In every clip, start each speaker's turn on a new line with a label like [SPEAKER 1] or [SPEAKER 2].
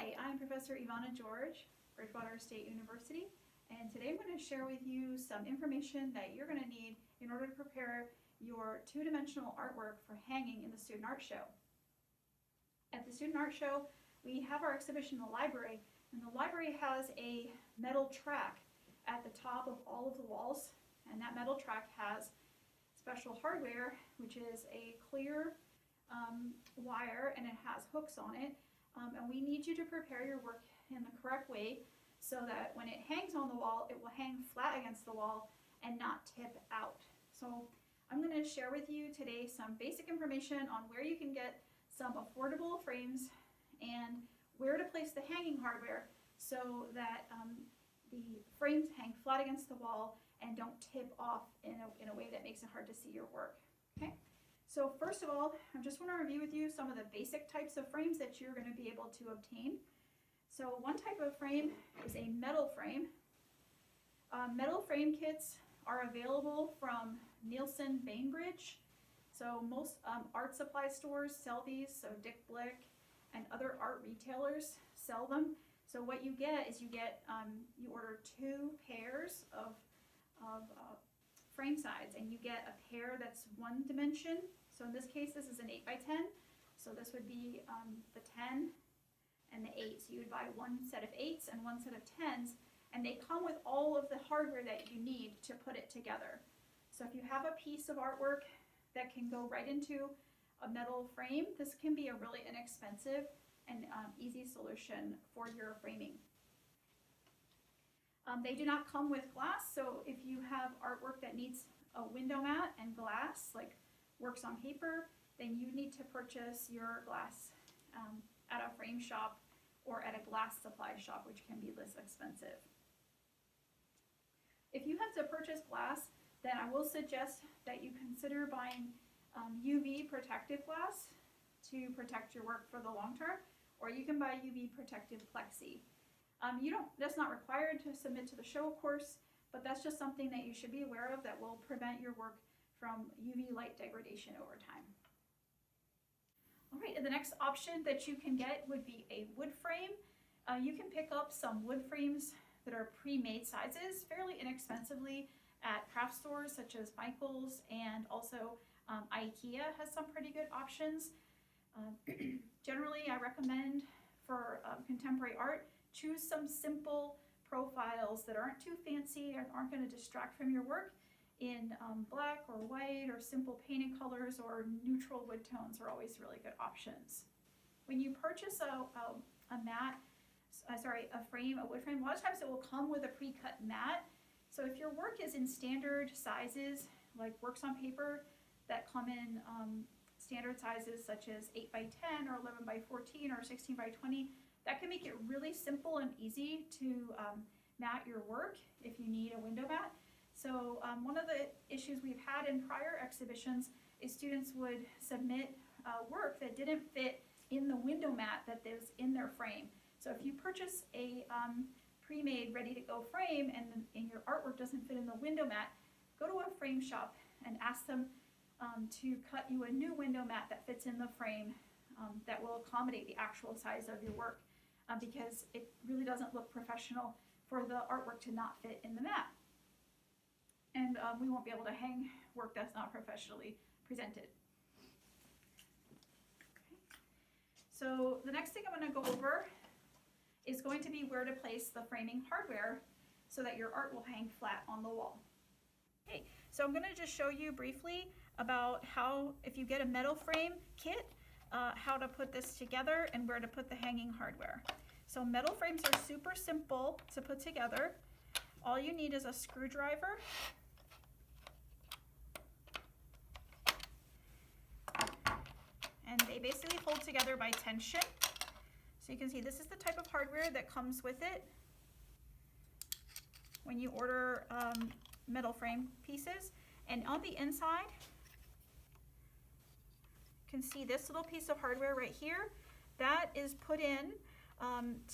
[SPEAKER 1] Hi, I'm Professor Ivana George, Bridgewater State University, and today I'm going to share with you some information that you're going to need in order to prepare your two-dimensional artwork for hanging in the Student Art Show. At the Student Art Show, we have our exhibition in the library, and the library has a metal track at the top of all of the walls, and that metal track has special hardware, which is a clear wire, and it has hooks on it. And we need you to prepare your work in the correct way so that when it hangs on the wall, it will hang flat against the wall and not tip out. So I'm going to share with you today some basic information on where you can get some affordable frames and where to place the hanging hardware so that the frames hang flat against the wall and don't tip off in a way that makes it hard to see your work. Okay? So first of all, I just want to review with you some of the basic types of frames that you're going to be able to obtain. So one type of frame is a metal frame. Metal frame kits are available from Nielsen Bainbridge. So most art supply stores sell these, so Dick Blick and other art retailers sell them. So what you get is you order two pairs of frame sides, and you get a pair that's one dimension. So in this case, this is an 8x10. So this would be the 10 and the 8. So you would buy one set of 8s and one set of 10s, and they come with all of the hardware that you need to put it together. So if you have a piece of artwork that can go right into a metal frame, this can be a really inexpensive and easy solution for your framing. They do not come with glass, so if you have artwork that needs a window mat and glass, like works on paper, then you need to purchase your glass at a frame shop or at a glass supply shop, which can be less expensive. If you have to purchase glass, then I will suggest that you consider buying UV protective glass to protect your work for the long term, or you can buy UV protective plexi. That's not required to submit to the show, of course, but that's just something that you should be aware of that will prevent your work from UV light degradation over time. All right, and the next option that you can get would be a wood frame. You can pick up some wood frames that are pre-made sizes fairly inexpensively at craft stores such as Michael's, and also IKEA has some pretty good options. Generally, I recommend for contemporary art, choose some simple profiles that aren't too fancy and aren't going to distract from your work in black or white or simple painted colors, or neutral wood tones are always really good options. When you purchase a wood frame, a lot of times it will come with a pre-cut mat. So if your work is in standard sizes, like works on paper that come in standard sizes such as 8x10 or 11x14 or 16x20, that can make it really simple and easy to mat your work if you need a window mat. So one of the issues we've had in prior exhibitions is students would submit work that didn't fit in the window mat that is in their frame. So if you purchase a pre-made, ready-to-go frame and your artwork doesn't fit in the window mat, go to a frame shop and ask them to cut you a new window mat that fits in the frame that will accommodate the actual size of your work, because it really doesn't look professional for the artwork to not fit in the mat. And we won't be able to hang work that's not professionally presented. Okay. So the next thing I'm going to go over is going to be where to place the framing hardware so that your art will hang flat on the wall. Okay, so I'm going to just show you briefly about how, if you get a metal frame kit, how to put this together and where to put the hanging hardware. So metal frames are super simple to put together. All you need is a screwdriver, and they basically hold together by tension. So you can see this is the type of hardware that comes with it when you order metal frame pieces. And on the inside, you can see this little piece of hardware right here. That is put in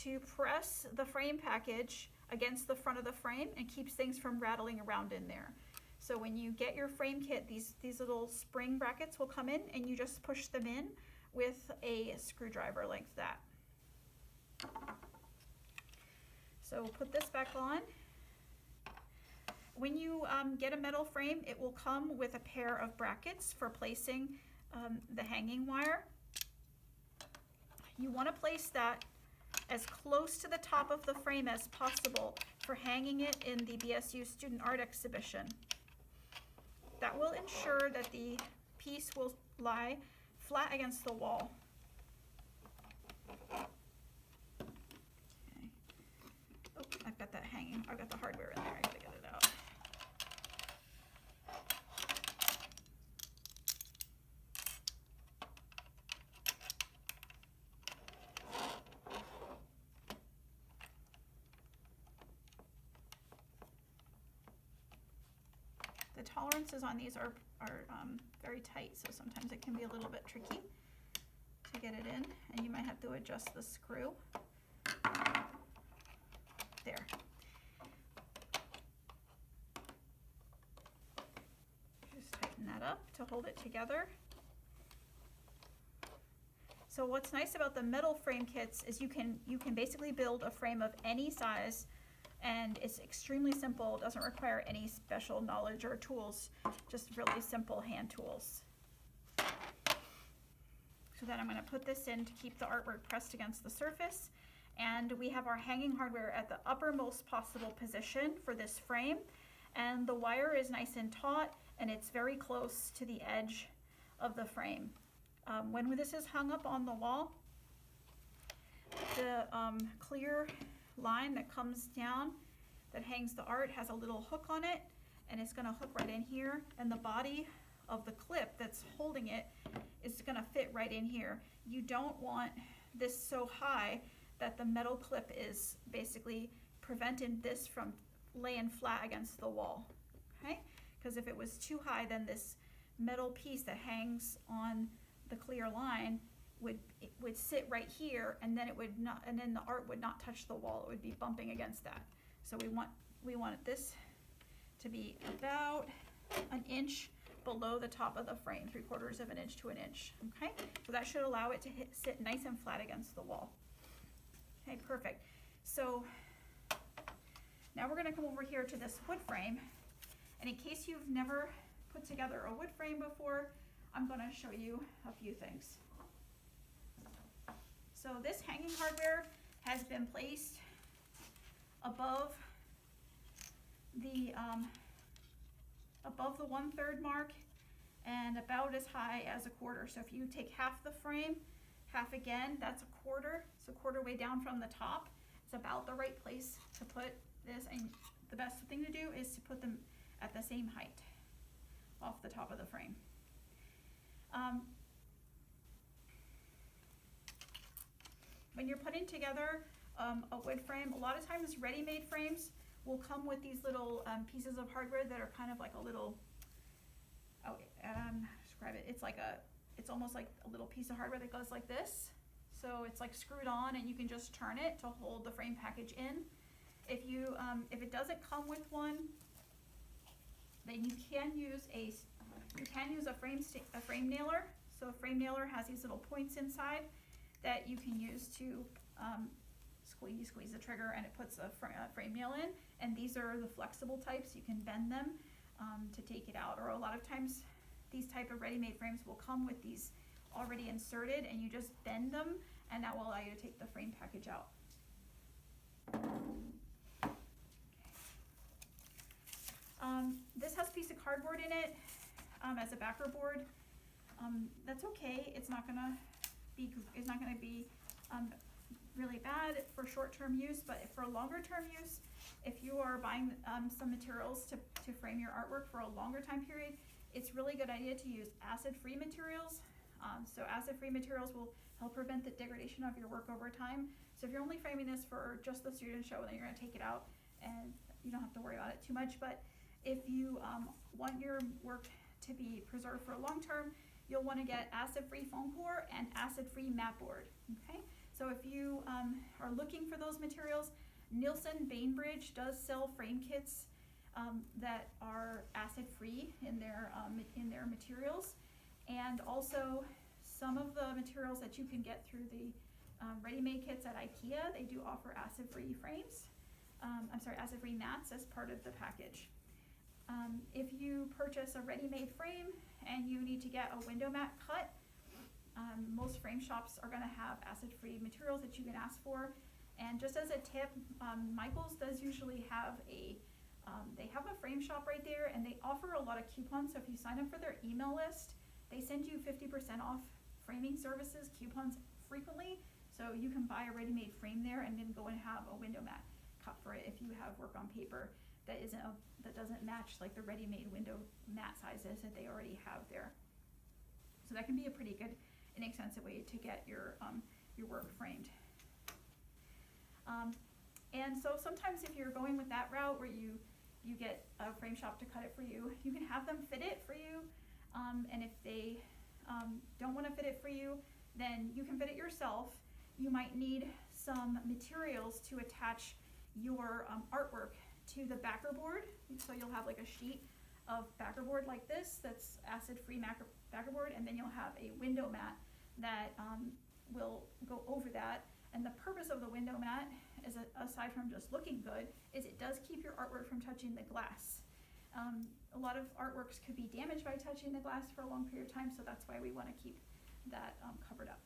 [SPEAKER 1] to press the frame package against the front of the frame and keeps things from rattling around in there. So when you get your frame kit, these little spring brackets will come in, and you just push them in with a screwdriver like that. So put this back on. When you get a metal frame, it will come with a pair of brackets for placing the hanging wire. You want to place that as close to the top of the frame as possible for hanging it in the BSU Student Art Exhibition. That will ensure that the piece will lie flat against the wall. Okay. Oh, I've got that hanging, I've got the hardware in there, I gotta get it out. The tolerances on these are very tight, so sometimes it can be a little bit tricky to get it in, and you might have to adjust the screw. There. Just tighten that up to hold it together. So what's nice about the metal frame kits is you can basically build a frame of any size, and it's extremely simple. It doesn't require any special knowledge or tools, just really simple hand tools. So then I'm going to put this in to keep the artwork pressed against the surface, and we have our hanging hardware at the uppermost possible position for this frame, and the wire is nice and taut, and it's very close to the edge of the frame. When this is hung up on the wall, the clear line that comes down that hangs the art has a little hook on it, and it's going to hook right in here, and the body of the clip that's holding it is going to fit right in here. You don't want this so high that the metal clip is basically preventing this from laying flat against the wall, okay? Because if it was too high, then this metal piece that hangs on the clear line would sit right here, and then it would not, and then the art would not touch the wall. It would be bumping against that. So we want this to be about an inch below the top of the frame, 3/4 of an inch to an inch. Okay, so that should allow it to sit nice and flat against the wall. Okay, perfect. So now we're going to come over here to this wood frame, and in case you've never put together a wood frame before, I'm going to show you a few things. So this hanging hardware has been placed above the 1/3 mark and about as high as a quarter. So if you take half the frame, half again, that's a quarter. So quarter way down from the top. It's about the right place to put this, and the best thing to do is to put them at the same height off the top of the frame. When you're putting together a wood frame, a lot of times ready-made frames will come with these little pieces of hardware that are kind of like a little, describe it, it's almost like a little piece of hardware that goes like this. So it's like screwed on, and you can just turn it to hold the frame package in. If it doesn't come with one, then you can use a frame nailer. So a frame nailer has these little points inside that you can use to squeeze the trigger, and it puts a frame nail in. And these are the flexible types. You can bend them to take it out. Or a lot of times these type of ready-made frames will come with these already inserted, and you just bend them, and that will allow you to take the frame package out. This has a piece of cardboard in it as a backer board. That's okay. It's not gonna be really bad for short-term use, but for longer-term use, if you are buying some materials to frame your artwork for a longer time period, it's really good idea to use acid-free materials. So acid-free materials will help prevent the degradation of your work over time. So if you're only framing this for just the student show, then you're going to take it out and you don't have to worry about it too much. But if you want your work to be preserved for long term, you'll want to get acid-free foam core and acid-free mat board. Okay, so if you are looking for those materials, Nielsen Bainbridge does sell frame kits that are acid-free in their materials, and also some of the materials that you can get through the ready-made kits at IKEA, they do offer acid-free frames. acid-free mats as part of the package. If you purchase a ready-made frame and you need to get a window mat cut, most frame shops are going to have acid-free materials that you can ask for. And just as a tip, Michaels does usually have they have a frame shop right there, and they offer a lot of coupons. So if you sign up for their email list, they send you 50% off framing services coupons frequently. So you can buy a ready-made frame there and then go and have a window mat cut for it if you have work on paper that doesn't match like the ready-made window mat sizes that they already have there. So that can be a pretty good, inexpensive way to get your work framed. And so sometimes if you're going with that route where you get a frame shop to cut it for you, you can have them fit it for you. And if they don't want to fit it for you, then you can fit it yourself. You might need some materials to attach your artwork to the backer board. So you'll have like a sheet of backer board like this that's acid-free backer board, and then you'll have a window mat that will go over that. And the purpose of the window mat, is aside from just looking good, is it does keep your artwork from touching the glass. A lot of artworks could be damaged by touching the glass for a long period of time, so that's why we want to keep that covered up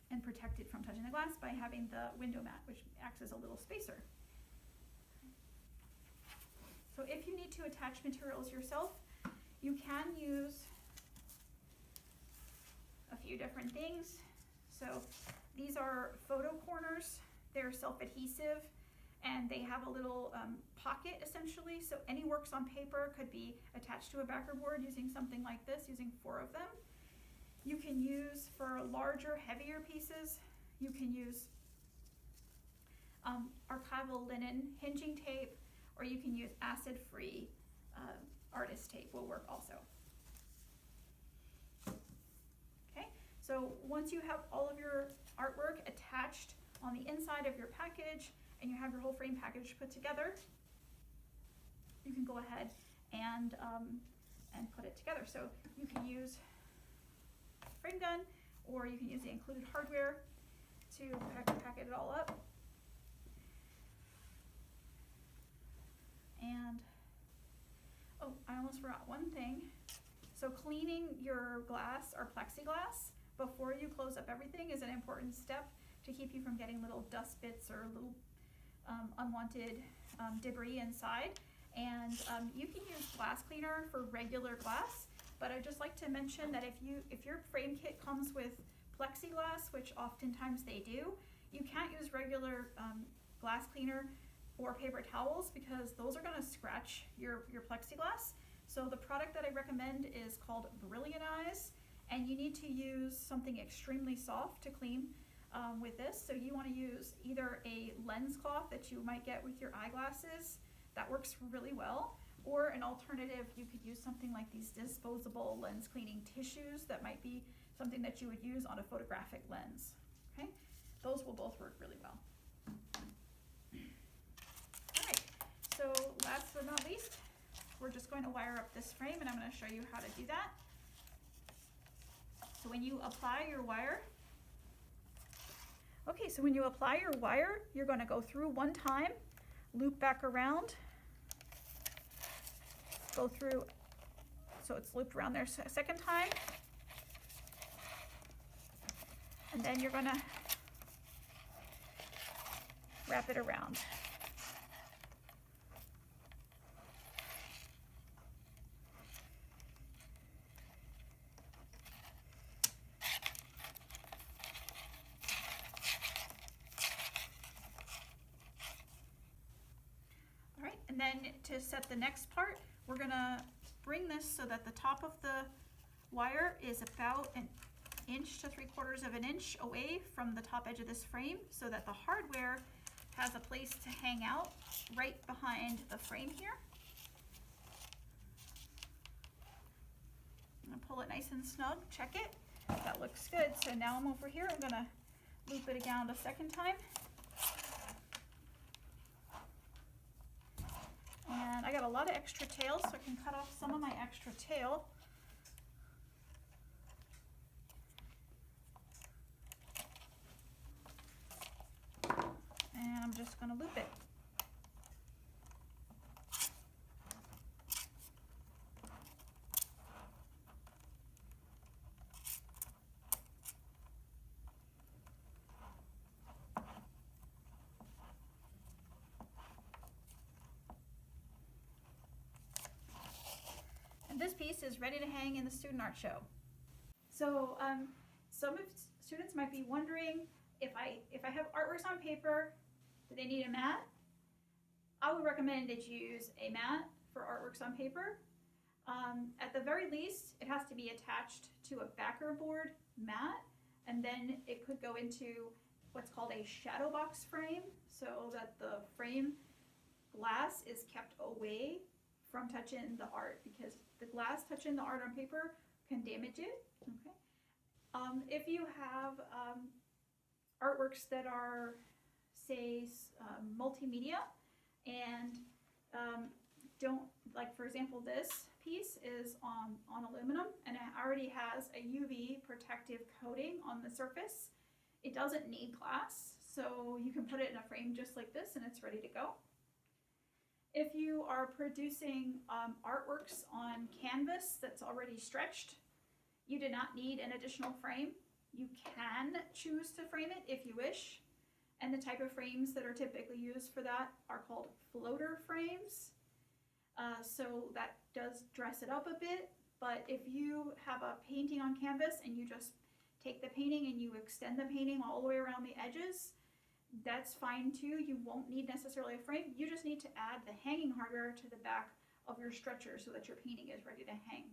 [SPEAKER 1] and protected from touching the glass by having the window mat, which acts as a little spacer. So if you need to attach materials yourself, you can use a few different things. So these are photo corners. They're self-adhesive, and they have a little pocket essentially. So any works on paper could be attached to a backer board using something like this, using 4 of them. You can use for larger, heavier pieces, you can use archival linen hinging tape, or you can use acid-free artist tape will work also. Okay, so once you have all of your artwork attached on the inside of your package and you have your whole frame package put together, you can go ahead and put it together. So you can use a frame gun, or you can use the included hardware to pack it all up. And, oh, I almost forgot one thing. So cleaning your glass or plexiglass before you close up everything is an important step to keep you from getting little dust bits or little unwanted debris inside. And you can use glass cleaner for regular glass, but I'd just like to mention that if your frame kit comes with plexiglass, which oftentimes they do, you can't use regular glass cleaner or paper towels, because those are going to scratch your plexiglass. So the product that I recommend is called Brillianize, and you need to use something extremely soft to clean with this. So you want to use either a lens cloth that you might get with your eyeglasses, that works really well, or an alternative, you could use something like these disposable lens cleaning tissues that might be something that you would use on a photographic lens. Okay, those will both work really well. So last but not least, we're just going to wire up this frame, and I'm going to show you how to do that. So when you apply your wire, you're going to go through one time, loop back around, go through, so it's looped around there a second time, and then you're going to wrap it around. And then to set the next part, we're going to bring this so that the top of the wire is about 1 inch to 3/4 of an inch away from the top edge of this frame, so that the hardware has a place to hang out right behind the frame here. I'm going to pull it nice and snug, check it. That looks good. So now I'm over here, I'm going to loop it around a second time. And I got a lot of extra tail, so I can cut off some of my extra tail. And I'm just going to loop it. And this piece is ready to hang in the student art show. So some of students might be wondering, if I have artworks on paper, do they need a mat? I would recommend that you use a mat for artworks on paper. At the very least, it has to be attached to a backer board mat, and then it could go into what's called a shadow box frame, so that the frame glass is kept away from touching the art, because the glass touching the art on paper can damage it. Okay. If you have artworks that are, say, multimedia and don't, like for example, this piece is on aluminum and it already has a UV protective coating on the surface. It doesn't need glass, so you can put it in a frame just like this and it's ready to go. If you are producing artworks on canvas that's already stretched, you do not need an additional frame. You can choose to frame it if you wish, and the type of frames that are typically used for that are called floater frames. So that does dress it up a bit, but if you have a painting on canvas and you just take the painting and you extend the painting all the way around the edges, that's fine too. You won't need necessarily a frame. You just need to add the hanging hardware to the back of your stretcher so that your painting is ready to hang.